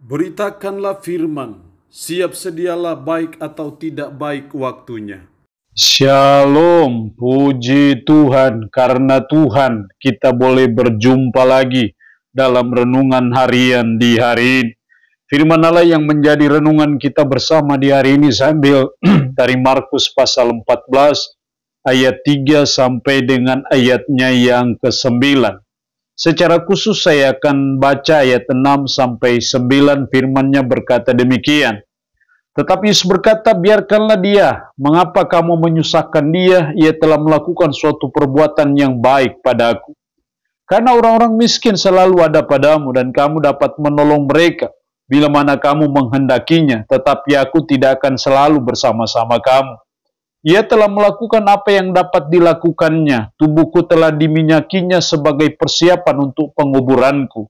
Beritakanlah firman, siap sedialah baik atau tidak baik waktunya. Shalom, puji Tuhan, karena Tuhan kita boleh berjumpa lagi dalam renungan harian di hari ini. Firman Allah yang menjadi renungan kita bersama di hari ini sambil dari Markus pasal 14 ayat 3 sampai dengan ayatnya yang ke-9. Secara khusus saya akan baca ayat 6 sampai 9, firman-Nya berkata demikian. Tetapi Yesus berkata, biarkanlah dia, mengapa kamu menyusahkan dia? Ia telah melakukan suatu perbuatan yang baik padaku. Karena orang-orang miskin selalu ada padamu dan kamu dapat menolong mereka bila mana kamu menghendakinya, tetapi aku tidak akan selalu bersama-sama kamu. Ia telah melakukan apa yang dapat dilakukannya. Tubuhku telah diminyakinya sebagai persiapan untuk penguburanku.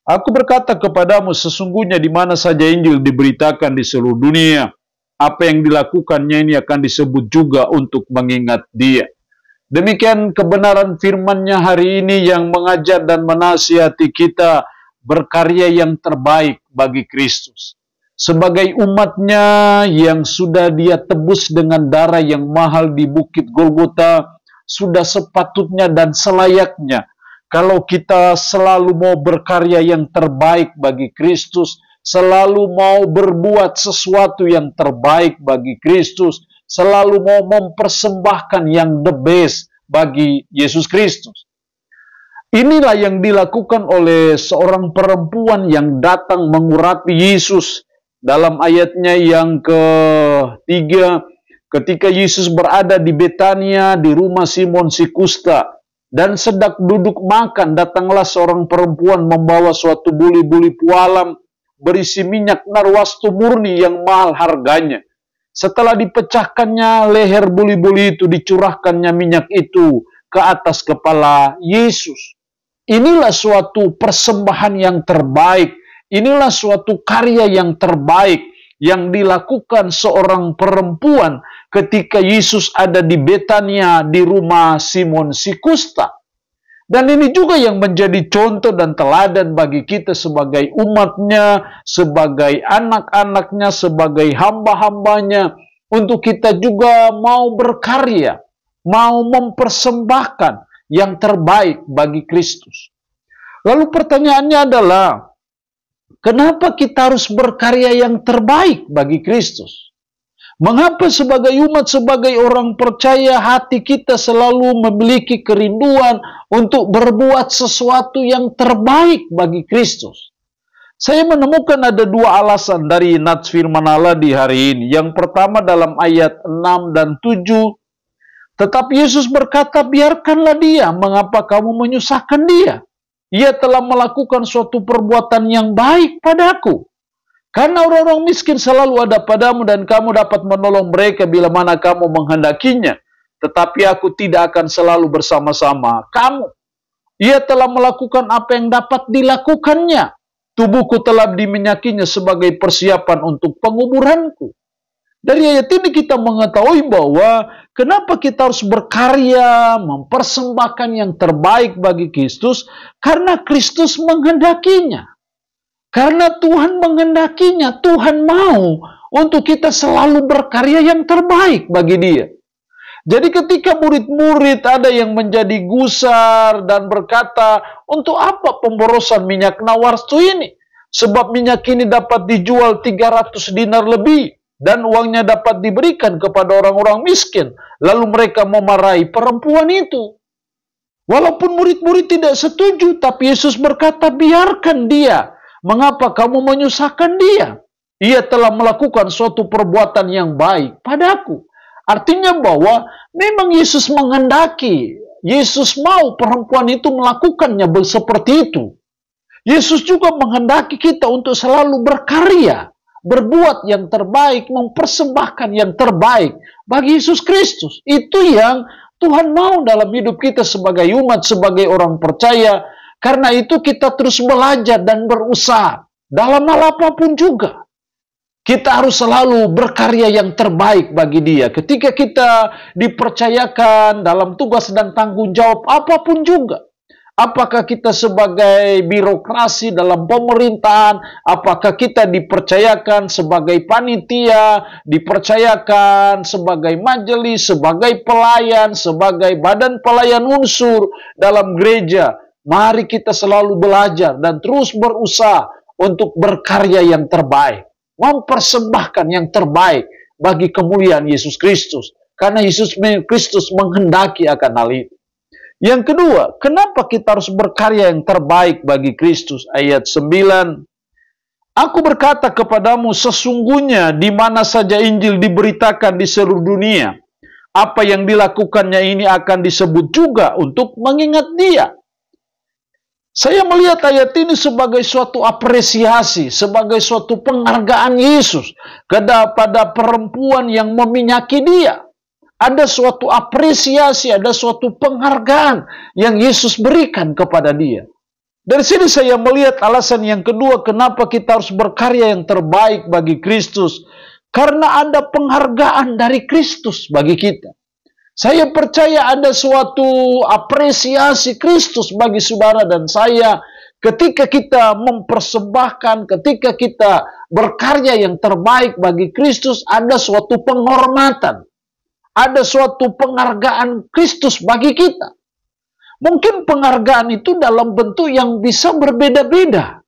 Aku berkata kepadamu, sesungguhnya di mana saja Injil diberitakan di seluruh dunia, apa yang dilakukannya ini akan disebut juga untuk mengingat dia. Demikian kebenaran firman-Nya hari ini yang mengajar dan menasihati kita berkarya yang terbaik bagi Kristus. Sebagai umat-Nya yang sudah Dia tebus dengan darah yang mahal di Bukit Golgota, sudah sepatutnya dan selayaknya kalau kita selalu mau berkarya yang terbaik bagi Kristus, selalu mau berbuat sesuatu yang terbaik bagi Kristus, selalu mau mempersembahkan yang the best bagi Yesus Kristus. Inilah yang dilakukan oleh seorang perempuan yang datang mengurapi Yesus. Dalam ayatnya yang ketiga, ketika Yesus berada di Betania, di rumah Simon si Kusta, dan sedang duduk makan, datanglah seorang perempuan membawa suatu buli-buli pualam berisi minyak narwastu murni yang mahal harganya. Setelah dipecahkannya leher buli-buli itu, dicurahkannya minyak itu ke atas kepala Yesus. Inilah suatu persembahan yang terbaik. Inilah suatu karya yang terbaik yang dilakukan seorang perempuan ketika Yesus ada di Betania di rumah Simon si Kusta. Dan ini juga yang menjadi contoh dan teladan bagi kita sebagai umat-Nya, sebagai anak-anak-Nya, sebagai hamba-hambanya, untuk kita juga mau berkarya, mau mempersembahkan yang terbaik bagi Kristus. Lalu pertanyaannya adalah, kenapa kita harus berkarya yang terbaik bagi Kristus? Mengapa sebagai umat, sebagai orang percaya, hati kita selalu memiliki kerinduan untuk berbuat sesuatu yang terbaik bagi Kristus? Saya menemukan ada dua alasan dari nats firman Allah di hari ini. Yang pertama dalam ayat 6 dan 7. Tetapi Yesus berkata, biarkanlah dia, mengapa kamu menyusahkan dia? Ia telah melakukan suatu perbuatan yang baik padaku. Karena orang-orang miskin selalu ada padamu dan kamu dapat menolong mereka bila mana kamu menghendakinya. Tetapi aku tidak akan selalu bersama-sama kamu. Ia telah melakukan apa yang dapat dilakukannya. Tubuhku telah diminyakinya sebagai persiapan untuk penguburanku. Dari ayat ini kita mengetahui bahwa kenapa kita harus berkarya, mempersembahkan yang terbaik bagi Kristus, karena Kristus menghendakinya. Karena Tuhan menghendakinya, Tuhan mau untuk kita selalu berkarya yang terbaik bagi Dia. Jadi ketika murid-murid ada yang menjadi gusar dan berkata, untuk apa pemborosan minyak narwastu ini? Sebab minyak ini dapat dijual 300 dinar lebih dan uangnya dapat diberikan kepada orang-orang miskin. Lalu mereka memarahi perempuan itu. Walaupun murid-murid tidak setuju, tapi Yesus berkata, biarkan dia. Mengapa kamu menyusahkan dia? Ia telah melakukan suatu perbuatan yang baik padaku. Artinya bahwa memang Yesus menghendaki. Yesus mau perempuan itu melakukannya seperti itu. Yesus juga menghendaki kita untuk selalu berkarya, berbuat yang terbaik, mempersembahkan yang terbaik bagi Yesus Kristus. Itu yang Tuhan mau dalam hidup kita sebagai umat, sebagai orang percaya. Karena itu kita terus belajar dan berusaha dalam hal apapun juga. Kita harus selalu berkarya yang terbaik bagi Dia. Ketika kita dipercayakan dalam tugas dan tanggung jawab apapun juga. Apakah kita sebagai birokrasi dalam pemerintahan, apakah kita dipercayakan sebagai panitia, dipercayakan sebagai majelis, sebagai pelayan, sebagai badan pelayan unsur dalam gereja. Mari kita selalu belajar dan terus berusaha untuk berkarya yang terbaik, mempersembahkan yang terbaik bagi kemuliaan Yesus Kristus. Karena Yesus Kristus menghendaki akan hal itu. Yang kedua, kenapa kita harus berkarya yang terbaik bagi Kristus? Ayat 9. Aku berkata kepadamu, sesungguhnya di mana saja Injil diberitakan di seluruh dunia, apa yang dilakukannya ini akan disebut juga untuk mengingat dia. Saya melihat ayat ini sebagai suatu apresiasi, sebagai suatu penghargaan Yesus kepada perempuan yang meminyaki dia. Ada suatu apresiasi, ada suatu penghargaan yang Yesus berikan kepada dia. Dari sini saya melihat alasan yang kedua kenapa kita harus berkarya yang terbaik bagi Kristus. Karena ada penghargaan dari Kristus bagi kita. Saya percaya ada suatu apresiasi Kristus bagi saudara dan saya ketika kita mempersembahkan, ketika kita berkarya yang terbaik bagi Kristus, ada suatu penghormatan. Ada suatu penghargaan Kristus bagi kita. Mungkin penghargaan itu dalam bentuk yang bisa berbeda-beda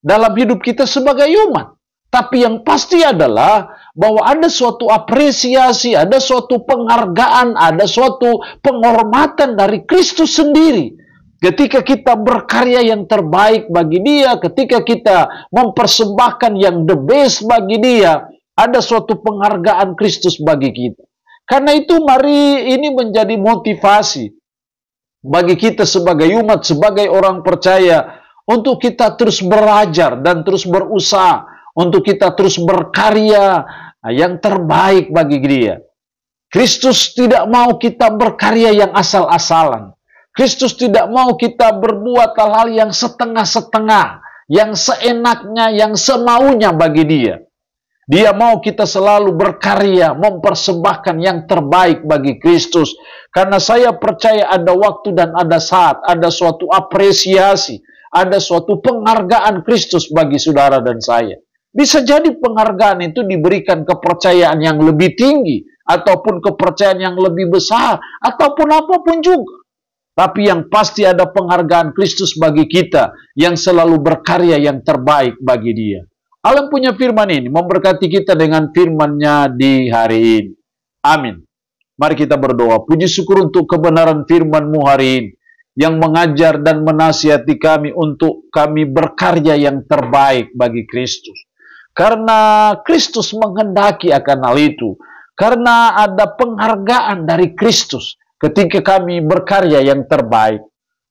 dalam hidup kita sebagai umat. Tapi yang pasti adalah bahwa ada suatu apresiasi, ada suatu penghargaan, ada suatu penghormatan dari Kristus sendiri. Ketika kita berkarya yang terbaik bagi dia, ketika kita mempersembahkan yang the best bagi dia, ada suatu penghargaan Kristus bagi kita. Karena itu mari ini menjadi motivasi bagi kita sebagai umat, sebagai orang percaya, untuk kita terus belajar dan terus berusaha, untuk kita terus berkarya yang terbaik bagi dia. Kristus tidak mau kita berkarya yang asal-asalan. Kristus tidak mau kita berbuat hal-hal yang setengah-setengah, yang seenaknya, yang semaunya bagi dia. Dia mau kita selalu berkarya, mempersembahkan yang terbaik bagi Kristus. Karena saya percaya ada waktu dan ada saat, ada suatu apresiasi, ada suatu penghargaan Kristus bagi saudara dan saya. Bisa jadi penghargaan itu diberikan kepercayaan yang lebih tinggi, ataupun kepercayaan yang lebih besar, ataupun apapun juga. Tapi yang pasti ada penghargaan Kristus bagi kita, yang selalu berkarya yang terbaik bagi dia. Allah punya firman ini memberkati kita dengan firman-Nya di hari ini. Amin. Mari kita berdoa. Puji syukur untuk kebenaran firman-Mu hari ini, yang mengajar dan menasihati kami untuk kami berkarya yang terbaik bagi Kristus. Karena Kristus menghendaki akan hal itu. Karena ada penghargaan dari Kristus ketika kami berkarya yang terbaik.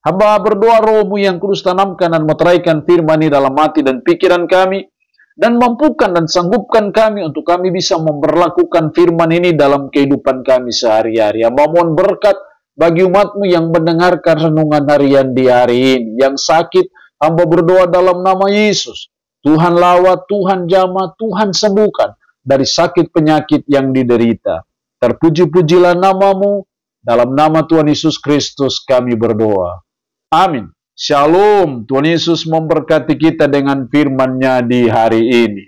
Hamba berdoa Roh-Mu yang kudus tanamkan dan meteraikan firman ini dalam hati dan pikiran kami, dan mampukan dan sanggupkan kami untuk kami bisa memperlakukan firman ini dalam kehidupan kami sehari-hari. Hamba mohon berkat bagi umat-Mu yang mendengarkan renungan harian di hari ini. Yang sakit, hamba berdoa dalam nama Yesus. Tuhan lawat, Tuhan jamah, Tuhan sembuhkan dari sakit penyakit yang diderita. Terpuji-pujilah nama-Mu, dalam nama Tuhan Yesus Kristus kami berdoa. Amin. Shalom, Tuhan Yesus memberkati kita dengan firman-Nya di hari ini.